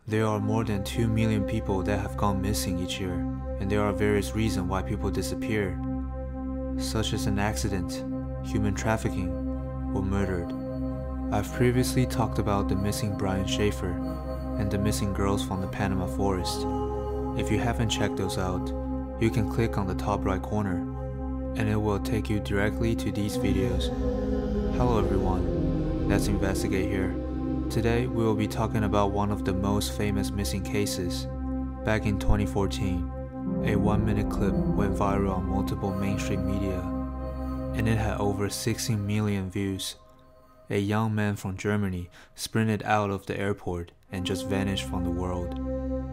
There are more than 2 million people that have gone missing each year, and there are various reasons why people disappear, such as an accident, human trafficking, or murdered. I've previously talked about the missing Brian Schaefer and the missing girls from the Panama Forest. If you haven't checked those out, you can click on the top right corner, and it will take you directly to these videos. Hello everyone, let's investigate here. Today we will be talking about one of the most famous missing cases. Back in 2014, a 1-minute clip went viral on multiple mainstream media, and it had over 16 million views. A young man from Germany sprinted out of the airport and just vanished from the world.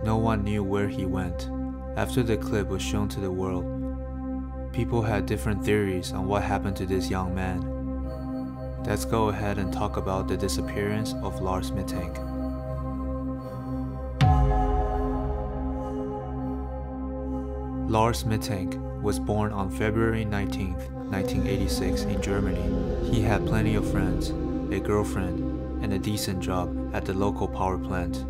No one knew where he went. After the clip was shown to the world, people had different theories on what happened to this young man. Let's go ahead and talk about the disappearance of Lars Mittank. Lars Mittank was born on February 19, 1986 in Germany. He had plenty of friends, a girlfriend, and a decent job at the local power plant.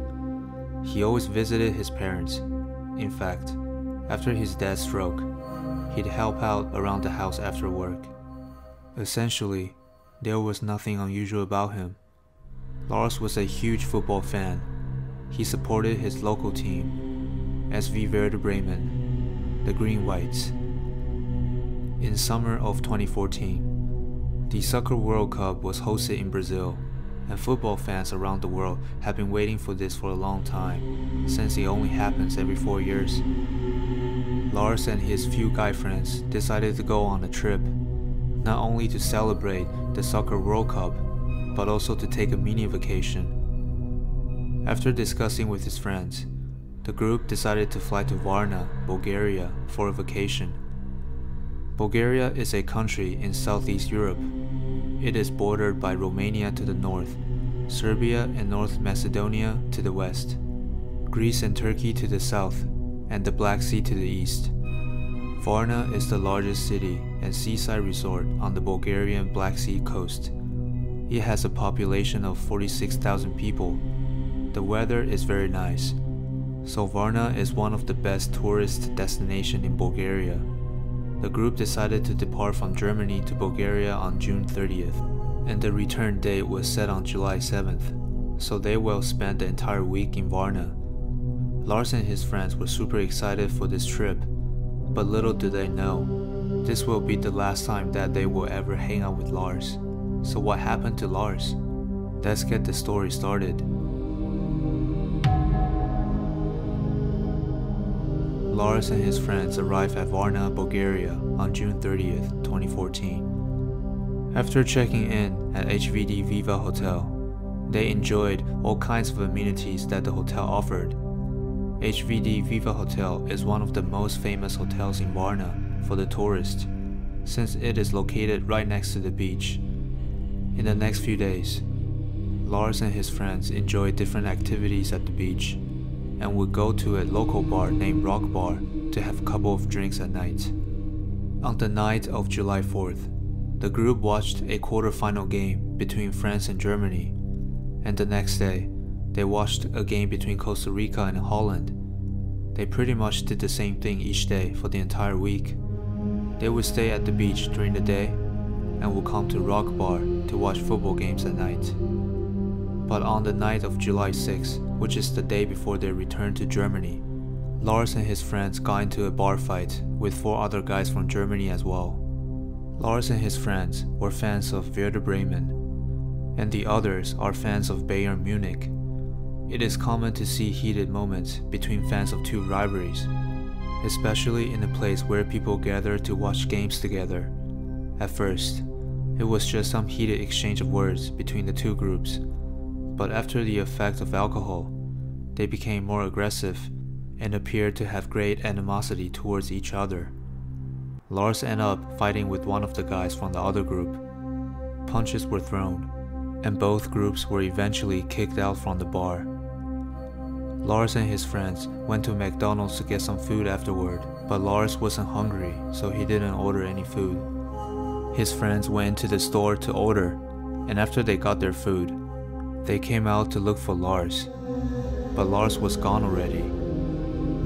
He always visited his parents. In fact, after his dad's stroke, he'd help out around the house after work. Essentially, there was nothing unusual about him. Lars was a huge football fan. He supported his local team, SV Werder Bremen, the Green Whites. In summer of 2014, the Soccer World Cup was hosted in Brazil, and football fans around the world have been waiting for this for a long time, since it only happens every 4 years. Lars and his few guy friends decided to go on a trip, not only to celebrate the Soccer World Cup, but also to take a mini vacation. After discussing with his friends, the group decided to fly to Varna, Bulgaria for a vacation. Bulgaria is a country in Southeast Europe. It is bordered by Romania to the north, Serbia and North Macedonia to the west, Greece and Turkey to the south, and the Black Sea to the east. Varna is the largest city and seaside resort on the Bulgarian Black Sea coast. It has a population of 46,000 people. The weather is very nice, so Varna is one of the best tourist destinations in Bulgaria. The group decided to depart from Germany to Bulgaria on June 30th, and the return date was set on July 7th, so they will spend the entire week in Varna. Lars and his friends were super excited for this trip, but little did they know, this will be the last time that they will ever hang out with Lars. So what happened to Lars? Let's get the story started. Lars and his friends arrived at Varna, Bulgaria on June 30th, 2014. After checking in at HVD Viva Hotel, they enjoyed all kinds of amenities that the hotel offered. HVD Viva Hotel is one of the most famous hotels in Varna for the tourists, since it is located right next to the beach. In the next few days, Lars and his friends enjoyed different activities at the beach, and would go to a local bar named Rock Bar to have a couple of drinks at night. On the night of July 4th, the group watched a quarterfinal game between France and Germany, and the next day, they watched a game between Costa Rica and Holland. They pretty much did the same thing each day for the entire week. They would stay at the beach during the day and would come to Rock Bar to watch football games at night. But on the night of July 6th, which is the day before their return to Germany, Lars and his friends got into a bar fight with 4 other guys from Germany as well. Lars and his friends were fans of Werder Bremen, and the others are fans of Bayern Munich. It is common to see heated moments between fans of two rivalries, especially in a place where people gather to watch games together. At first, it was just some heated exchange of words between the two groups, but after the effect of alcohol, they became more aggressive and appeared to have great animosity towards each other. Lars ended up fighting with one of the guys from the other group. Punches were thrown, and both groups were eventually kicked out from the bar. Lars and his friends went to McDonald's to get some food afterward, but Lars wasn't hungry, so he didn't order any food. His friends went to the store to order, and after they got their food, they came out to look for Lars. but Lars was gone already.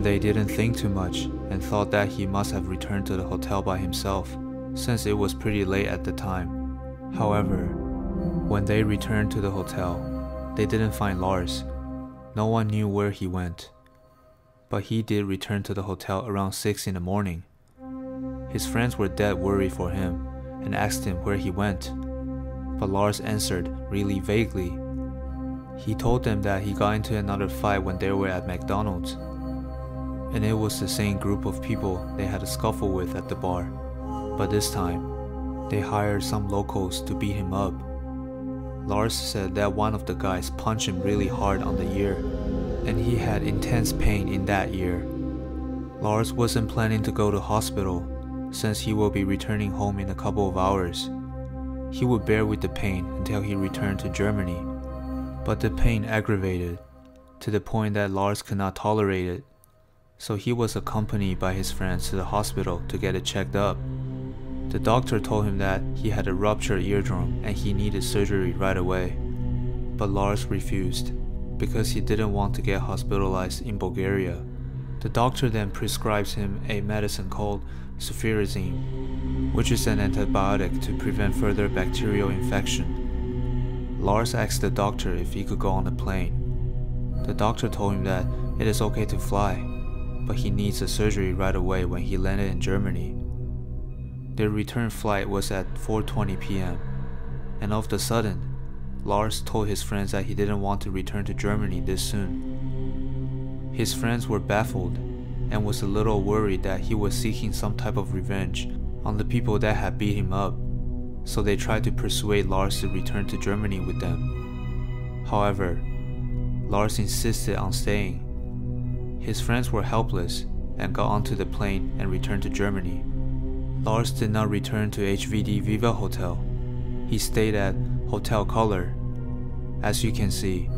They didn't think too much and thought that he must have returned to the hotel by himself, since it was pretty late at the time. However, when they returned to the hotel, they didn't find Lars. No one knew where he went. But he did return to the hotel around 6 in the morning. His friends were dead worried for him and asked him where he went. But Lars answered really vaguely. He told them that he got into another fight when they were at McDonald's, and it was the same group of people they had a scuffle with at the bar, but this time, they hired some locals to beat him up. Lars said that one of the guys punched him really hard on the ear, and he had intense pain in that ear. Lars wasn't planning to go to hospital, since he will be returning home in a couple of hours. He would bear with the pain until he returned to Germany, but the pain aggravated, to the point that Lars could not tolerate it. So he was accompanied by his friends to the hospital to get it checked up. The doctor told him that he had a ruptured eardrum and he needed surgery right away. But Lars refused, because he didn't want to get hospitalized in Bulgaria. The doctor then prescribes him a medicine called ceftriaxone, which is an antibiotic to prevent further bacterial infection. Lars asked the doctor if he could go on the plane. The doctor told him that it is okay to fly, but he needs a surgery right away when he landed in Germany. Their return flight was at 4:20 p.m. and all of a sudden, Lars told his friends that he didn't want to return to Germany this soon. His friends were baffled and was a little worried that he was seeking some type of revenge on the people that had beat him up, so they tried to persuade Lars to return to Germany with them. However, Lars insisted on staying. His friends were helpless and got onto the plane and returned to Germany. Lars did not return to HVD Viva Hotel. He stayed at Hotel Color. As you can see,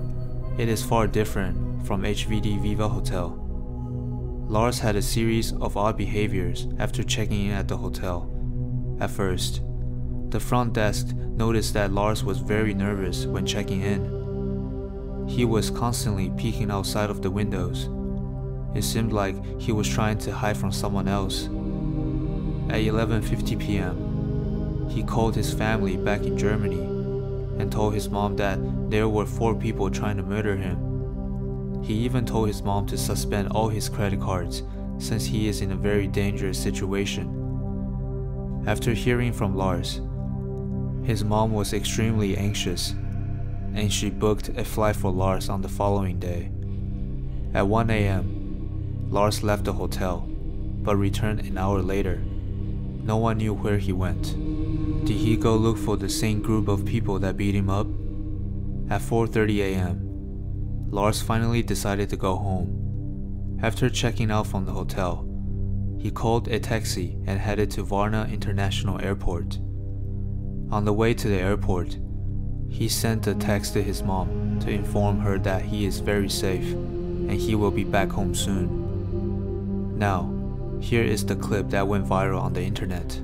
it is far different from HVD Viva Hotel. Lars had a series of odd behaviors after checking in at the hotel. At first, the front desk noticed that Lars was very nervous when checking in. He was constantly peeking outside of the windows. It seemed like he was trying to hide from someone else. At 11:50 p.m., he called his family back in Germany and told his mom that there were 4 people trying to murder him. He even told his mom to suspend all his credit cards since he is in a very dangerous situation. After hearing from Lars, his mom was extremely anxious, and she booked a flight for Lars on the following day. At 1 a.m., Lars left the hotel, but returned an hour later. No one knew where he went. Did he go look for the same group of people that beat him up? At 4:30 a.m., Lars finally decided to go home. After checking out from the hotel, he called a taxi and headed to Varna International Airport. On the way to the airport, he sent a text to his mom to inform her that he is very safe and he will be back home soon. Now, here is the clip that went viral on the internet.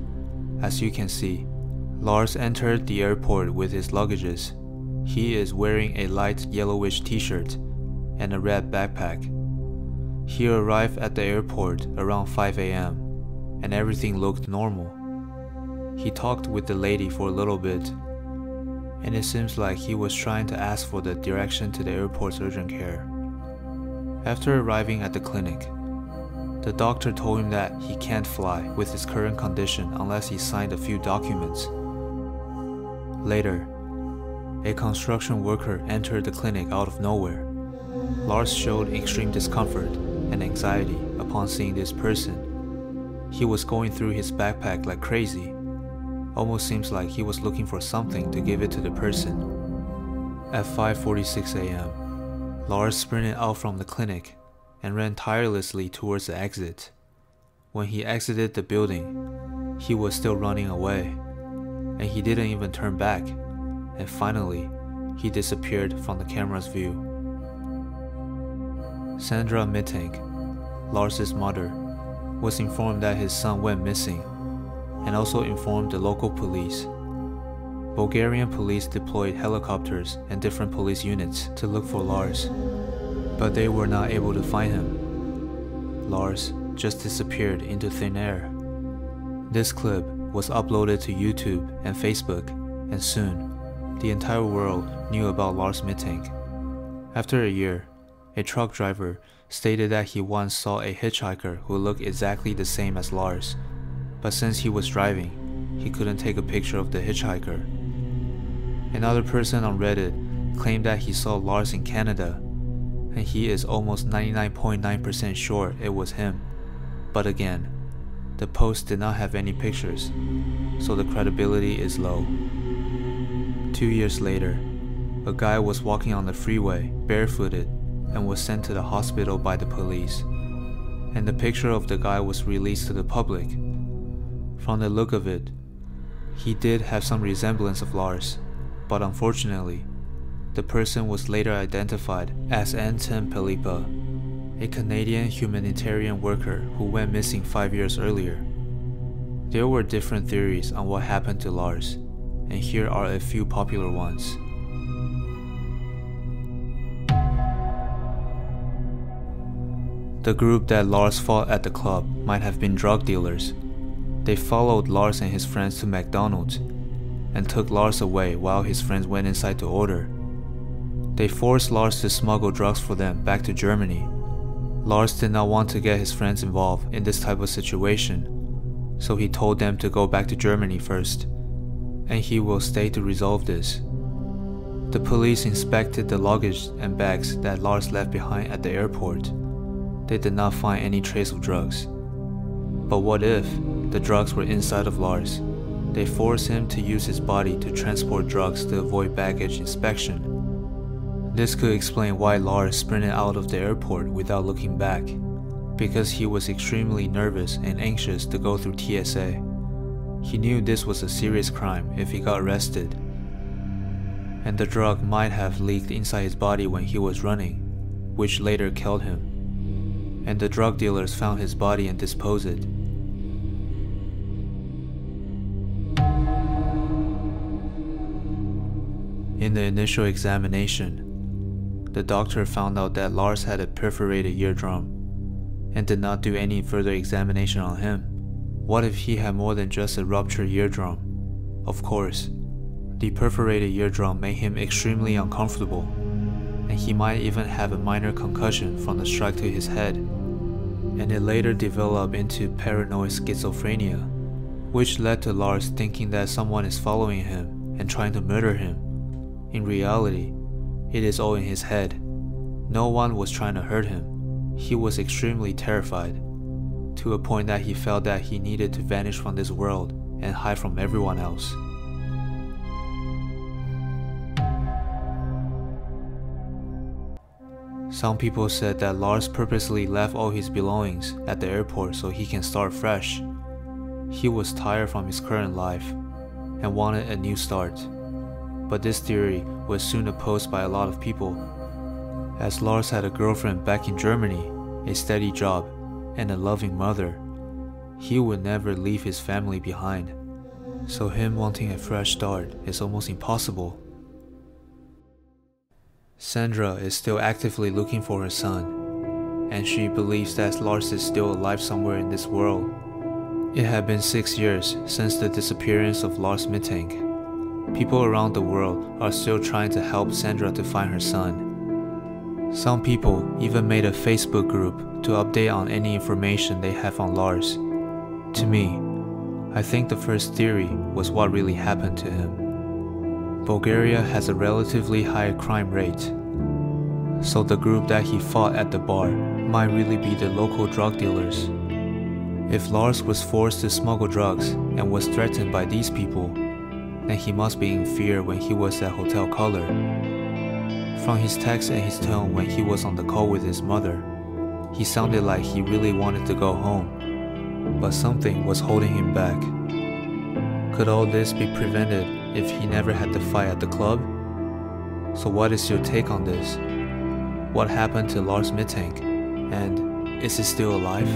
As you can see, Lars entered the airport with his luggages. He is wearing a light yellowish t-shirt and a red backpack. He arrived at the airport around 5 a.m. and everything looked normal. He talked with the lady for a little bit, and it seems like he was trying to ask for the direction to the airport's urgent care. After arriving at the clinic, the doctor told him that he can't fly with his current condition unless he signed a few documents. Later, a construction worker entered the clinic out of nowhere. Lars showed extreme discomfort and anxiety upon seeing this person. He was going through his backpack like crazy. Almost seems like he was looking for something to give it to the person. At 5:46 a.m., Lars sprinted out from the clinic and ran tirelessly towards the exit. When he exited the building, he was still running away, and he didn't even turn back, and finally, he disappeared from the camera's view. Sandra Mittank, Lars' mother, was informed that his son went missing, and also informed the local police. Bulgarian police deployed helicopters and different police units to look for Lars. but they were not able to find him. Lars just disappeared into thin air. This clip was uploaded to YouTube and Facebook, and soon, the entire world knew about Lars Mittank. After a year, a truck driver stated that he once saw a hitchhiker who looked exactly the same as Lars, but since he was driving, he couldn't take a picture of the hitchhiker. Another person on Reddit claimed that he saw Lars in Canada, and he is almost 99.9% sure it was him. But again, the post did not have any pictures, so the credibility is low. 2 years later, a guy was walking on the freeway barefooted and was sent to the hospital by the police, and the picture of the guy was released to the public. From the look of it, he did have some resemblance of Lars, but unfortunately, the person was later identified as Anton Pelipa, a Canadian humanitarian worker who went missing 5 years earlier. There were different theories on what happened to Lars, and here are a few popular ones. The group that Lars fought at the club might have been drug dealers. They followed Lars and his friends to McDonald's and took Lars away while his friends went inside to order. They forced Lars to smuggle drugs for them back to Germany. Lars did not want to get his friends involved in this type of situation, so he told them to go back to Germany first, and he will stay to resolve this. The police inspected the luggage and bags that Lars left behind at the airport. They did not find any trace of drugs. But what if the drugs were inside of Lars? They forced him to use his body to transport drugs to avoid baggage inspection. This could explain why Lars sprinted out of the airport without looking back, because he was extremely nervous and anxious to go through TSA. He knew this was a serious crime if he got arrested, and the drug might have leaked inside his body when he was running, which later killed him. And the drug dealers found his body and disposed it. In the initial examination, the doctor found out that Lars had a perforated eardrum and did not do any further examination on him. What if he had more than just a ruptured eardrum? Of course, the perforated eardrum made him extremely uncomfortable, and he might even have a minor concussion from the strike to his head, and it later developed into paranoid schizophrenia, which led to Lars thinking that someone is following him and trying to murder him. In reality, it is all in his head. No one was trying to hurt him. He was extremely terrified, to a point that he felt that he needed to vanish from this world and hide from everyone else. Some people said that Lars purposely left all his belongings at the airport so he can start fresh. He was tired from his current life and wanted a new start. But this theory was soon opposed by a lot of people, as Lars had a girlfriend back in Germany, a steady job, and a loving mother. He would never leave his family behind, so him wanting a fresh start is almost impossible. Sandra is still actively looking for her son, and she believes that Lars is still alive somewhere in this world. It had been 6 years since the disappearance of Lars Mittank. People around the world are still trying to help Sandra to find her son. Some people even made a Facebook group to update on any information they have on Lars. To me, I think the first theory was what really happened to him. Bulgaria has a relatively high crime rate, so the group that he fought at the bar might really be the local drug dealers. If Lars was forced to smuggle drugs and was threatened by these people, then he must be in fear when he was at Hotel Color. From his text and his tone when he was on the call with his mother, he sounded like he really wanted to go home, but something was holding him back. Could all this be prevented if he never had the fight at the club? So what is your take on this? What happened to Lars Mittank? And is he still alive?